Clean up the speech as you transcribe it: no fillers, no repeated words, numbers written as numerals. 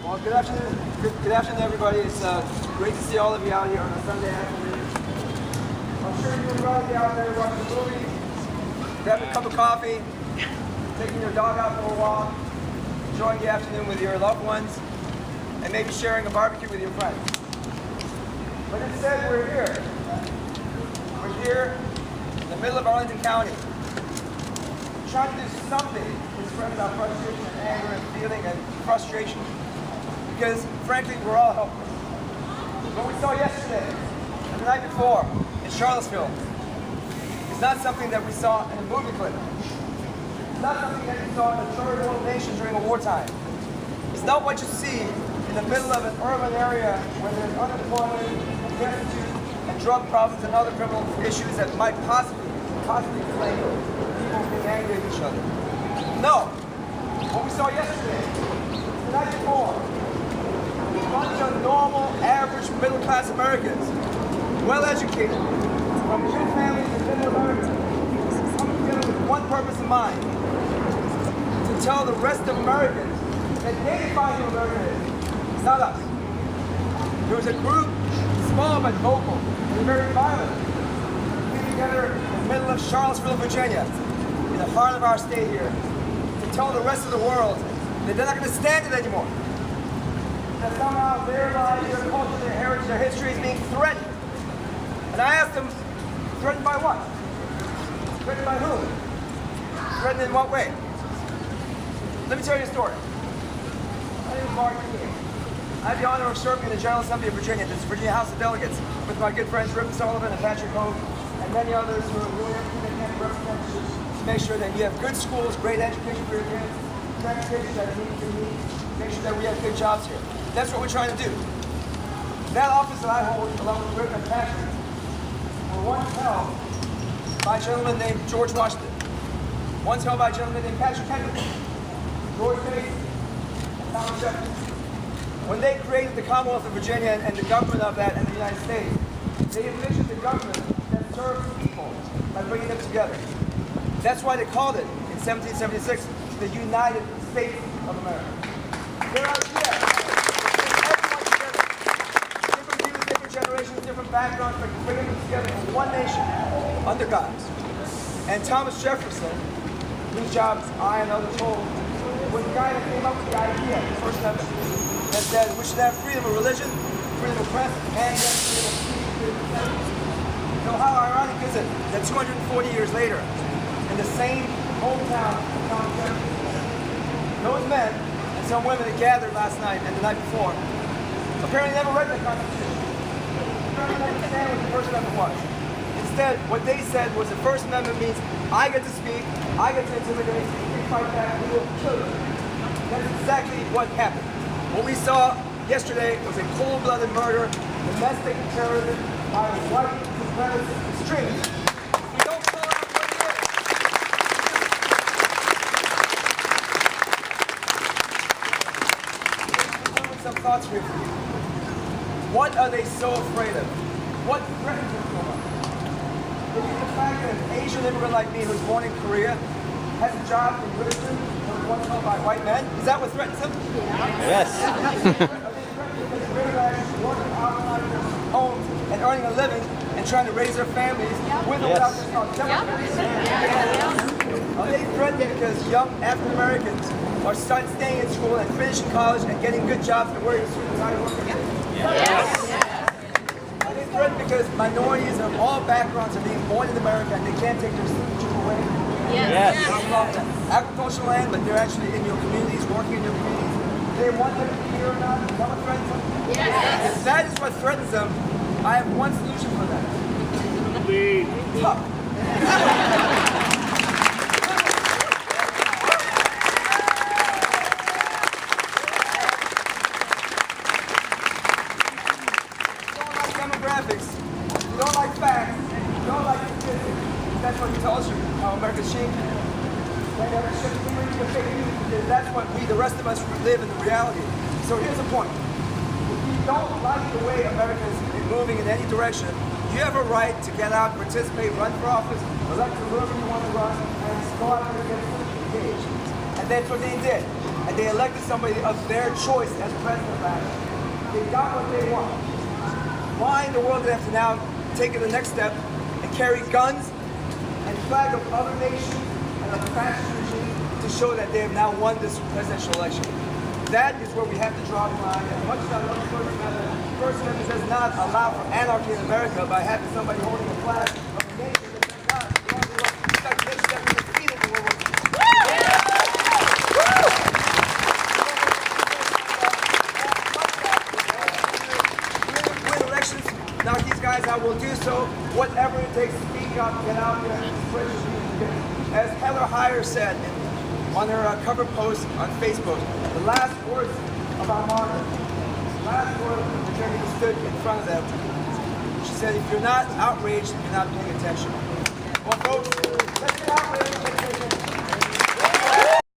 Well, good afternoon. Good afternoon, everybody. It's great to see all of you out here on a Sunday afternoon. I'm sure you'll probably be out there watching a movie, grabbing a cup of coffee, taking your dog out for a walk, enjoying the afternoon with your loved ones, and maybe sharing a barbecue with your friends. But instead, we're here. We're here in the middle of Arlington County, trying to do something to express our frustration and anger and feeling and frustration. Because, frankly, we're all helpless. What we saw yesterday and the night before in Charlottesville is not something that we saw in a movie clip. It's not something that you saw in a third world nation during a wartime. It's not what you see in the middle of an urban area where there's unemployment, destitute, and drug problems and other criminal issues that might possibly explain people being angry at each other. No. What we saw yesterday, the night before, a bunch of normal, average, middle-class Americans, well-educated, from good families in middle America, coming together with one purpose in mind, to tell the rest of Americans that they define who America is, not us. There was a group, small but vocal, and very violent, came together in the middle of Charlottesville, Virginia, in the heart of our state here, to tell the rest of the world that they're not going to stand it anymore. That somehow their lives, their culture, their heritage, their history is being threatened. And I asked them, threatened by what? Threatened by whom? Threatened in what way? Let me tell you a story. My name is Keam. I have the honor of serving in the General Assembly of Virginia, this Virginia House of Delegates, with my good friends Rip Sullivan and Patrick Hope, and many others who are doing everything they can to represent you, to make sure that you have good schools, great education for your kids, transportation that needs to meet, make sure that we have good jobs here. That's what we're trying to do. That office that I hold, along with Rip and Patrick, were once held by a gentleman named George Washington, once held by a gentleman named Patrick Henry, George Mason, and Thomas Jefferson. When they created the Commonwealth of Virginia and the government of that and the United States, they envisioned the government that served people by bringing them together. That's why they called it, in 1776, the United States of America. Their idea is to bring everyone together, different views, different generations, different backgrounds, but bringing them together in one nation, under God. And Thomas Jefferson, whose job I and others hold, was the guy that came up with the idea, the first amendment, that said we should have freedom of religion, freedom of press, and freedom of speech, freedom of sentence. So how ironic is it that 240 years later, in the same hometown of Thomas Jefferson, those men and some women that gathered last night and the night before apparently never read the Constitution. Apparently didn't understand what the First Amendment was. Instead, what they said was the First Amendment means I get to speak, I get to intimidate, if you fight back, we will kill you. That's exactly what happened. What we saw yesterday was a cold-blooded murder, domestic terrorism by white supremacist extremists. We don't call out what it is. Let me some thoughts here for you. What are they so afraid of? What threatens them so much? Is it the fact that an Asian immigrant like me who's born in Korea has a job in Lisbon that was once held by white men? Is that what threatens them? Yes. Are they threatened because they realize working outside their homes and earning a living and trying to raise their families with or without their jobs? Are they threatened because young African Americans are staying in school and finishing college and getting good jobs and wearing a suit and tie working? Yes. Are they threatened because minorities of all backgrounds are being born in America and they can't take their citizenship away? Yes. Agricultural land, but they're actually in your communities, working in your communities. Do they want them to be here or not? Is that what threatens them? Yes. If that is what threatens them, I have one solution for that. Tough. Demographics, you don't like facts, you don't like statistics. That's what he tells you how America's changing. That's what we, the rest of us, live in the reality. So here's the point. If you don't like the way America is moving in any direction, you have a right to get out, participate, run for office, elect whoever you want to run, and go out there and get engaged. And that's what they did. and they elected somebody of their choice as president back. They got what they want. Why in the world do they have to now take it the next step and carry guns and flag of other nations and of the fascist regime to show that they have now won this presidential election? That is where we have to draw the line. As much as I love the First Amendment does not allow for anarchy in America by having somebody holding a flag of a nation that does not belong to us. It's like the nation that we defeated in World War II. Win elections, knock these guys out, will do so. Whatever it takes to speak up, get out there, and spread your views. As Heather Heyer said on her cover post on Facebook, the last words of our martyr, last words of the journey who stood in front of them. She said, if you're not outraged, you're not paying attention. Well, folks, let's get outraged.